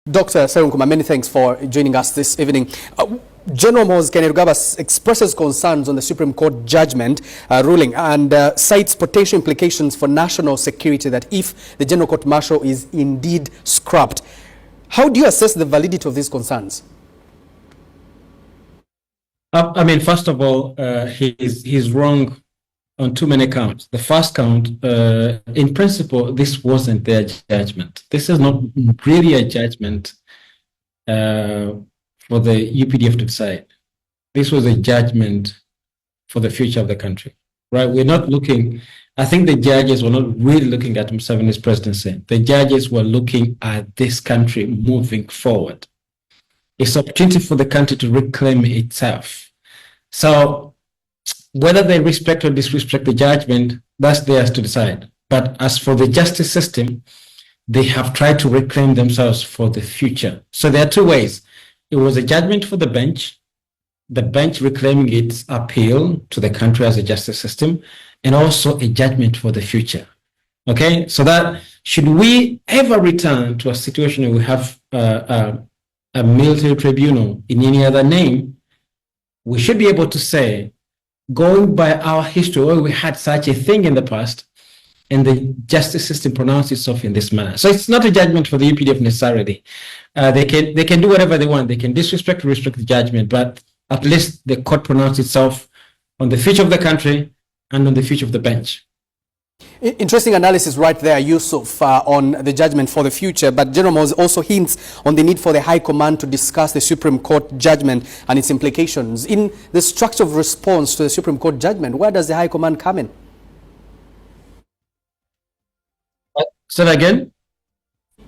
Dr. Tryimg, many thanks for joining us this evening. General Mos Kainerugaba expresses concerns on the Supreme Court judgment ruling and cites potential implications for national security that if the General Court Martial is indeed scrapped. How do you assess the validity of these concerns? I mean, first of all, he's wrong on too many counts. The first count, in principle, this wasn't their judgment. This is not really a judgment for the UPDF to decide. This was a judgment for the future of the country, right? We're not looking, I think the judges were not really looking at Museveni's presidency. The judges were looking at this country moving forward. It's an opportunity for the country to reclaim itself. So whether they respect or disrespect the judgment, that's theirs to decide. But as for the justice system, they have tried to reclaim themselves for the future. So there are two ways. It was a judgment for the bench reclaiming its appeal to the country as a justice system, and also a judgment for the future. Okay, so that should we ever return to a situation where we have a military tribunal in any other name, we should be able to say, going by our history, where we had such a thing in the past, and the justice system pronounced itself in this manner. So it's not a judgment for the UPDF necessarily. They can do whatever they want. They can disrespect or respect the judgment, but at least the court pronounced itself on the future of the country and on the future of the bench. Interesting analysis right there, Yusuf, on the judgment for the future. But General Mos also hints on the need for the High Command to discuss the Supreme Court judgment and its implications. In the structure of response to the Supreme Court judgment, where does the High Command come in? Say that again?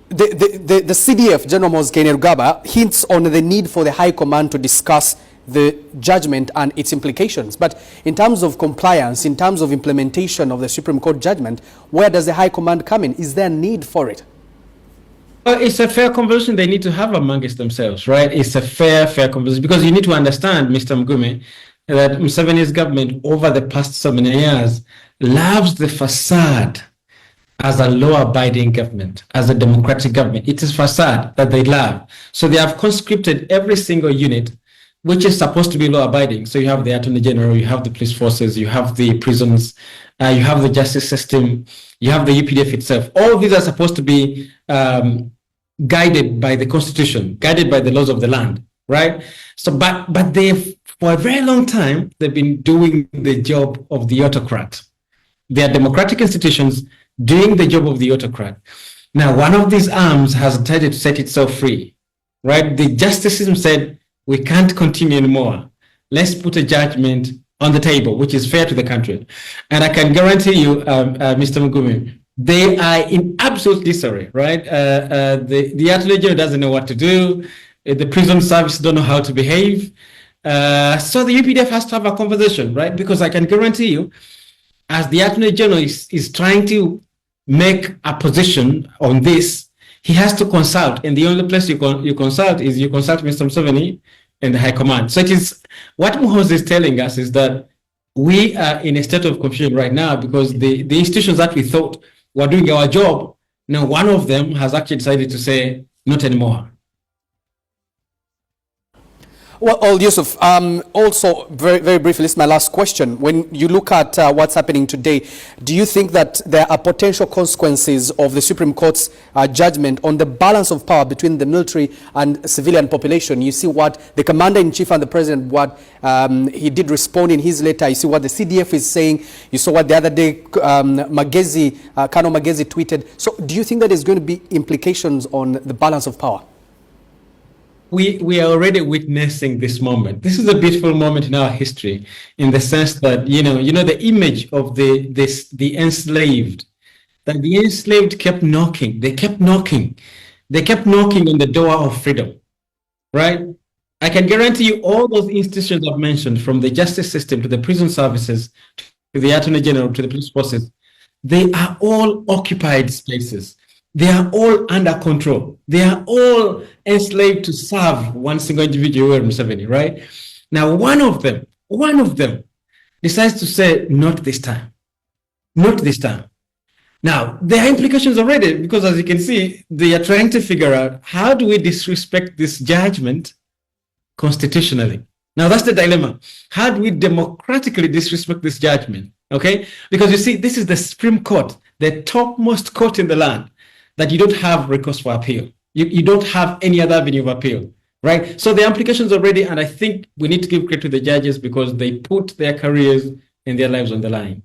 The CDF, General Mos Kainerugaba, hints on the need for the High Command to discuss the judgment and its implications. But in terms of compliance, in terms of implementation of the Supreme Court judgment, where does the High Command come in? Is there a need for it? Well, it's a fair conversation they need to have amongst themselves, right? It's a fair conversation, because you need to understand, Mr. Mugume, that Museveni's government over the past so many years loves the facade as a law-abiding government, as a democratic government. It is facade that they love. So they have conscripted every single unit which is supposed to be law-abiding. So you have the Attorney General, you have the police forces, you have the prisons, you have the justice system, you have the UPDF itself. All of these are supposed to be guided by the Constitution, guided by the laws of the land, right? So, but they've, for a very long time, they've been doing the job of the autocrat. They are democratic institutions doing the job of the autocrat. Now, one of these arms has decided to set itself free, right? The justice system said, we can't continue anymore. Let's put a judgment on the table, which is fair to the country. And I can guarantee you, Mr. Mugume, they are in absolute disarray, right? The Attorney General doesn't know what to do. The prison service don't know how to behave. So the UPDF has to have a conversation, right? Because I can guarantee you, as the Attorney General is trying to make a position on this, he has to consult, and the only place you consult is Mr. Museveni and the High Command. So it is, what Mos is telling us is that we are in a state of confusion right now, because the institutions that we thought were doing our job, now one of them has actually decided to say, not anymore. Well, Yusuf, also very briefly, this is my last question. When you look at what's happening today, do you think that there are potential consequences of the Supreme Court's judgment on the balance of power between the military and civilian population? You see what the Commander-in-Chief and the President, what he did respond in his letter. You see what the CDF is saying. You saw what the other day Colonel Magezi tweeted. So do you think that there's going to be implications on the balance of power? We are already witnessing this moment. This is a beautiful moment in our history, in the sense that you know the image of the enslaved, that the enslaved kept knocking. They kept knocking on the door of freedom, right? I can guarantee you, all those institutions I've mentioned, from the justice system to the prison services to the Attorney General to the police forces, they are all occupied spaces. They are all under control. They are all enslaved to serve one single individual, Museveni, right? Now, one of them decides to say, not this time. Not this time. Now, there are implications already because, as you can see, they are trying to figure out how do we disrespect this judgment constitutionally. Now, that's the dilemma. How do we democratically disrespect this judgment? Okay? Because you see, this is the Supreme Court, the topmost court in the land, that you don't have recourse for appeal. You don't have any other avenue of appeal, right? So the implications already, and I think we need to give credit to the judges because they put their careers and their lives on the line.